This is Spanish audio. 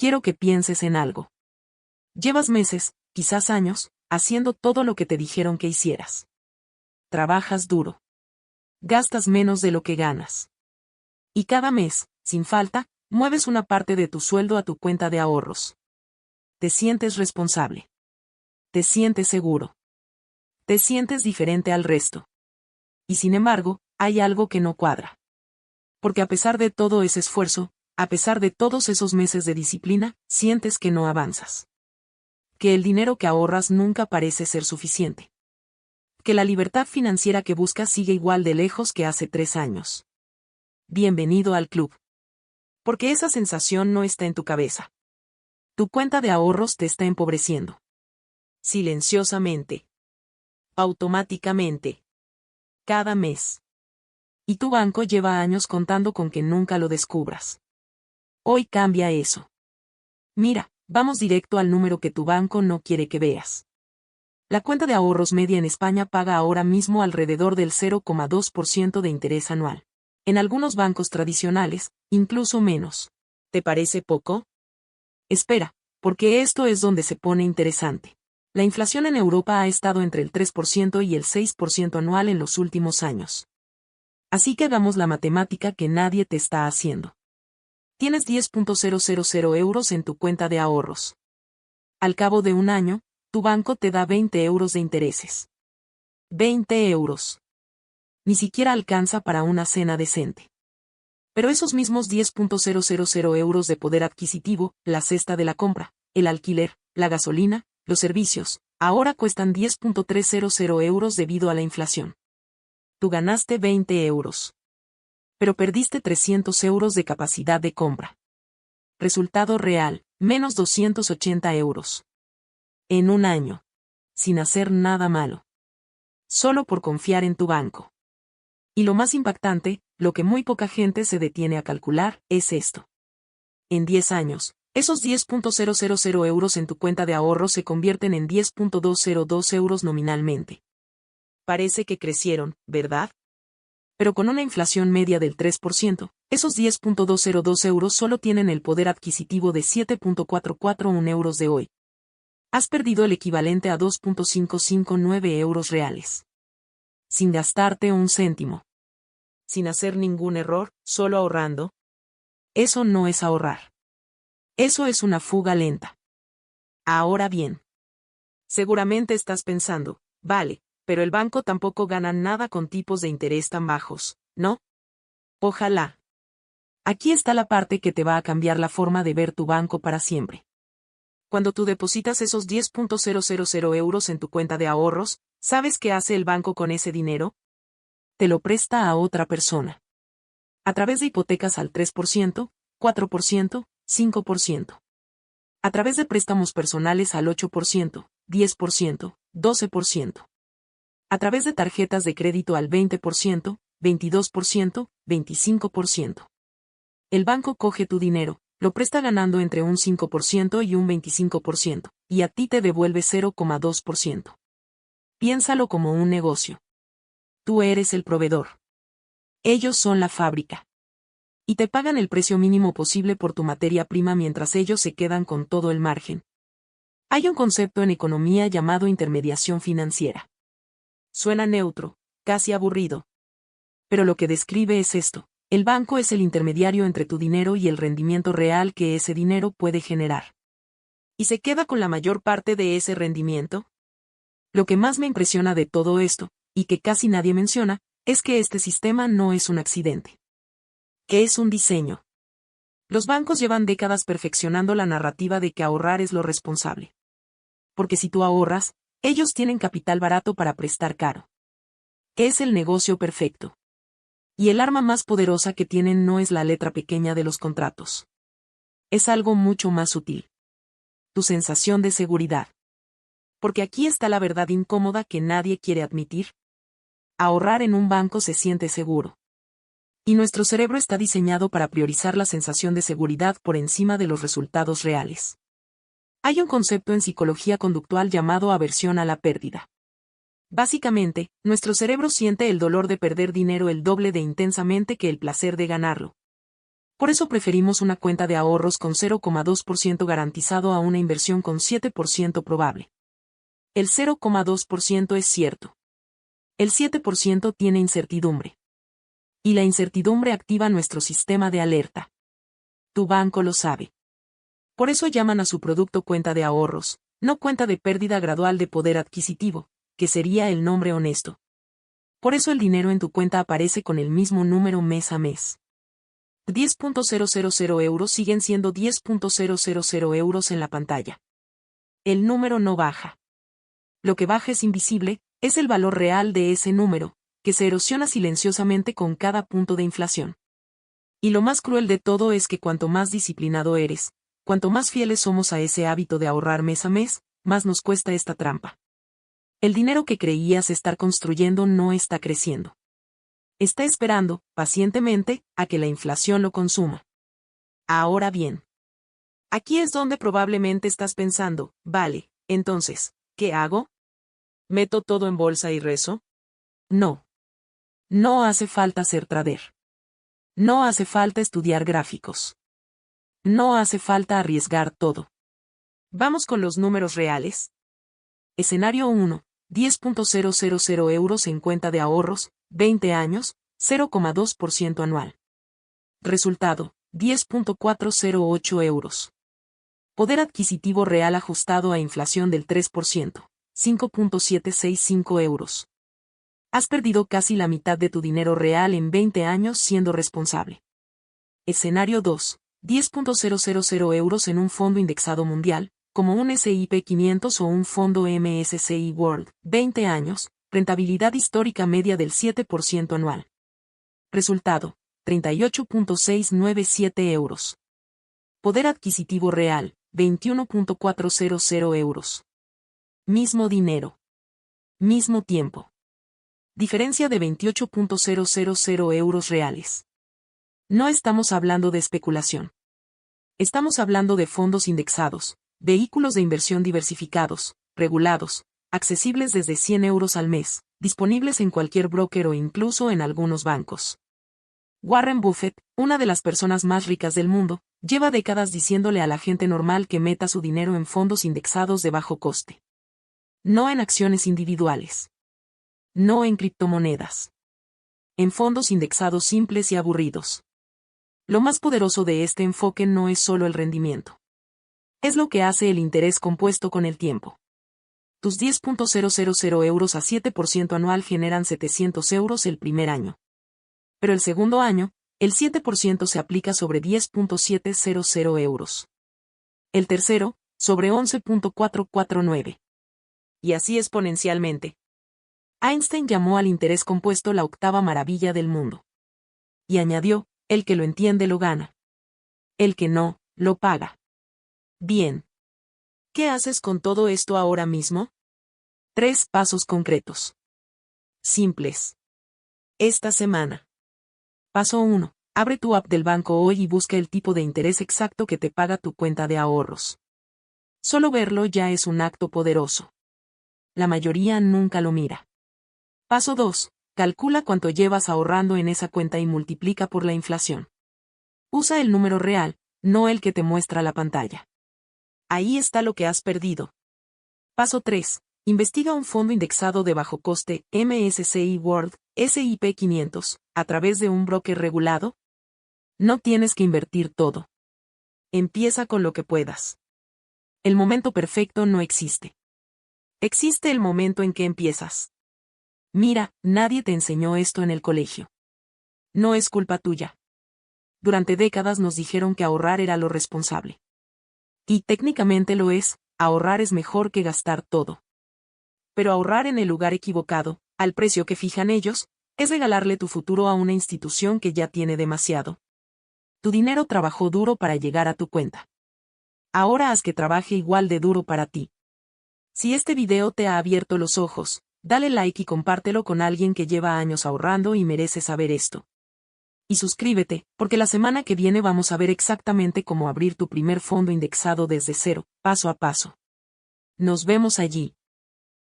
quiero que pienses en algo. Llevas meses, quizás años, haciendo todo lo que te dijeron que hicieras. Trabajas duro. Gastas menos de lo que ganas. Y cada mes, sin falta, mueves una parte de tu sueldo a tu cuenta de ahorros. Te sientes responsable. Te sientes seguro. Te sientes diferente al resto. Y sin embargo, hay algo que no cuadra. Porque a pesar de todo ese esfuerzo, a pesar de todos esos meses de disciplina, sientes que no avanzas. Que el dinero que ahorras nunca parece ser suficiente. Que la libertad financiera que buscas sigue igual de lejos que hace 3 años. Bienvenido al club. Porque esa sensación no está en tu cabeza. Tu cuenta de ahorros te está empobreciendo. Silenciosamente. Automáticamente. Cada mes. Y tu banco lleva años contando con que nunca lo descubras. Hoy cambia eso. Mira, vamos directo al número que tu banco no quiere que veas. La cuenta de ahorros media en España paga ahora mismo alrededor del 0,2% de interés anual. En algunos bancos tradicionales, incluso menos. ¿Te parece poco? Espera, porque esto es donde se pone interesante. La inflación en Europa ha estado entre el 3% y el 6% anual en los últimos años. Así que hagamos la matemática que nadie te está haciendo. Tienes 10.000 euros en tu cuenta de ahorros. Al cabo de un año, tu banco te da 20 euros de intereses. 20 euros. Ni siquiera alcanza para una cena decente. Pero esos mismos 10.000 euros de poder adquisitivo, la cesta de la compra, el alquiler, la gasolina, los servicios, ahora cuestan 10.300 euros debido a la inflación. Tú ganaste 20 euros. Pero perdiste 300 euros de capacidad de compra. Resultado real, menos 280 euros. En un año. Sin hacer nada malo. Solo por confiar en tu banco. Y lo más impactante, lo que muy poca gente se detiene a calcular, es esto. En 10 años, esos 10.000 euros en tu cuenta de ahorros se convierten en 10.202 euros nominalmente. Parece que crecieron, ¿verdad? Pero con una inflación media del 3%, esos 10.202 euros solo tienen el poder adquisitivo de 7.441 euros de hoy. Has perdido el equivalente a 2.559 euros reales. Sin gastarte un céntimo. Sin hacer ningún error, solo ahorrando. Eso no es ahorrar. Eso es una fuga lenta. Ahora bien. Seguramente estás pensando, vale, pero el banco tampoco gana nada con tipos de interés tan bajos, ¿no? Ojalá. Aquí está la parte que te va a cambiar la forma de ver tu banco para siempre. Cuando tú depositas esos 10.000 euros en tu cuenta de ahorros, ¿sabes qué hace el banco con ese dinero? Te lo presta a otra persona. A través de hipotecas al 3%, 4%, 5%. A través de préstamos personales al 8%, 10%, 12%. A través de tarjetas de crédito al 20%, 22%, 25%. El banco coge tu dinero, lo presta ganando entre un 5% y un 25%, y a ti te devuelve 0,2%. Piénsalo como un negocio. Tú eres el proveedor. Ellos son la fábrica. Y te pagan el precio mínimo posible por tu materia prima mientras ellos se quedan con todo el margen. Hay un concepto en economía llamado intermediación financiera. Suena neutro, casi aburrido. Pero lo que describe es esto: el banco es el intermediario entre tu dinero y el rendimiento real que ese dinero puede generar. ¿Y se queda con la mayor parte de ese rendimiento? Lo que más me impresiona de todo esto, y que casi nadie menciona, es que este sistema no es un accidente. Que es un diseño. Los bancos llevan décadas perfeccionando la narrativa de que ahorrar es lo responsable. Porque si tú ahorras, ellos tienen capital barato para prestar caro. Es el negocio perfecto. Y el arma más poderosa que tienen no es la letra pequeña de los contratos. Es algo mucho más sutil. Tu sensación de seguridad. Porque aquí está la verdad incómoda que nadie quiere admitir. Ahorrar en un banco se siente seguro. Y nuestro cerebro está diseñado para priorizar la sensación de seguridad por encima de los resultados reales. Hay un concepto en psicología conductual llamado aversión a la pérdida. Básicamente, nuestro cerebro siente el dolor de perder dinero el doble de intensamente que el placer de ganarlo. Por eso preferimos una cuenta de ahorros con 0,2% garantizado a una inversión con 7% probable. El 0,2% es cierto. El 7% tiene incertidumbre. Y la incertidumbre activa nuestro sistema de alerta. Tu banco lo sabe. Por eso llaman a su producto cuenta de ahorros, no cuenta de pérdida gradual de poder adquisitivo, que sería el nombre honesto. Por eso el dinero en tu cuenta aparece con el mismo número mes a mes. 10.000 euros siguen siendo 10.000 euros en la pantalla. El número no baja. Lo que baja es invisible, es el valor real de ese número, que se erosiona silenciosamente con cada punto de inflación. Y lo más cruel de todo es que cuanto más disciplinado eres, cuanto más fieles somos a ese hábito de ahorrar mes a mes, más nos cuesta esta trampa. El dinero que creías estar construyendo no está creciendo. Está esperando, pacientemente, a que la inflación lo consuma. Ahora bien. Aquí es donde probablemente estás pensando, vale, entonces, ¿qué hago? ¿Meto todo en bolsa y rezo? No. No hace falta ser trader. No hace falta estudiar gráficos. No hace falta arriesgar todo. Vamos con los números reales. Escenario 1, 10.000 euros en cuenta de ahorros, 20 años, 0,2% anual. Resultado, 10.408 euros. Poder adquisitivo real ajustado a inflación del 3%, 5.765 euros. Has perdido casi la mitad de tu dinero real en 20 años siendo responsable. Escenario 2, 10.000 euros en un fondo indexado mundial, como un S&P 500 o un fondo MSCI World, 20 años, rentabilidad histórica media del 7% anual. Resultado, 38.697 euros. Poder adquisitivo real, 21.400 euros. Mismo dinero. Mismo tiempo. Diferencia de 28.000 euros reales. No estamos hablando de especulación. Estamos hablando de fondos indexados, vehículos de inversión diversificados, regulados, accesibles desde 100 euros al mes, disponibles en cualquier broker o incluso en algunos bancos. Warren Buffett, una de las personas más ricas del mundo, lleva décadas diciéndole a la gente normal que meta su dinero en fondos indexados de bajo coste. No en acciones individuales. No en criptomonedas. En fondos indexados simples y aburridos. Lo más poderoso de este enfoque no es solo el rendimiento. Es lo que hace el interés compuesto con el tiempo. Tus 10.000 euros a 7% anual generan 700 euros el primer año. Pero el segundo año, el 7% se aplica sobre 10.700 euros. El tercero, sobre 11.449. Y así exponencialmente. Einstein llamó al interés compuesto la octava maravilla del mundo. Y añadió, el que lo entiende lo gana. El que no, lo paga. Bien. ¿Qué haces con todo esto ahora mismo? 3 pasos concretos. Simples. Esta semana. Paso 1. Abre tu app del banco hoy y busca el tipo de interés exacto que te paga tu cuenta de ahorros. Solo verlo ya es un acto poderoso. La mayoría nunca lo mira. Paso 2. Calcula cuánto llevas ahorrando en esa cuenta y multiplica por la inflación. Usa el número real, no el que te muestra la pantalla. Ahí está lo que has perdido. Paso 3. Investiga un fondo indexado de bajo coste, MSCI World, S&P 500, a través de un broker regulado. No tienes que invertir todo. Empieza con lo que puedas. El momento perfecto no existe. Existe el momento en que empiezas. Mira, nadie te enseñó esto en el colegio. No es culpa tuya. Durante décadas nos dijeron que ahorrar era lo responsable. Y técnicamente lo es, ahorrar es mejor que gastar todo. Pero ahorrar en el lugar equivocado, al precio que fijan ellos, es regalarle tu futuro a una institución que ya tiene demasiado. Tu dinero trabajó duro para llegar a tu cuenta. Ahora haz que trabaje igual de duro para ti. Si este video te ha abierto los ojos, dale like y compártelo con alguien que lleva años ahorrando y merece saber esto. Y suscríbete, porque la semana que viene vamos a ver exactamente cómo abrir tu primer fondo indexado desde cero, paso a paso. Nos vemos allí.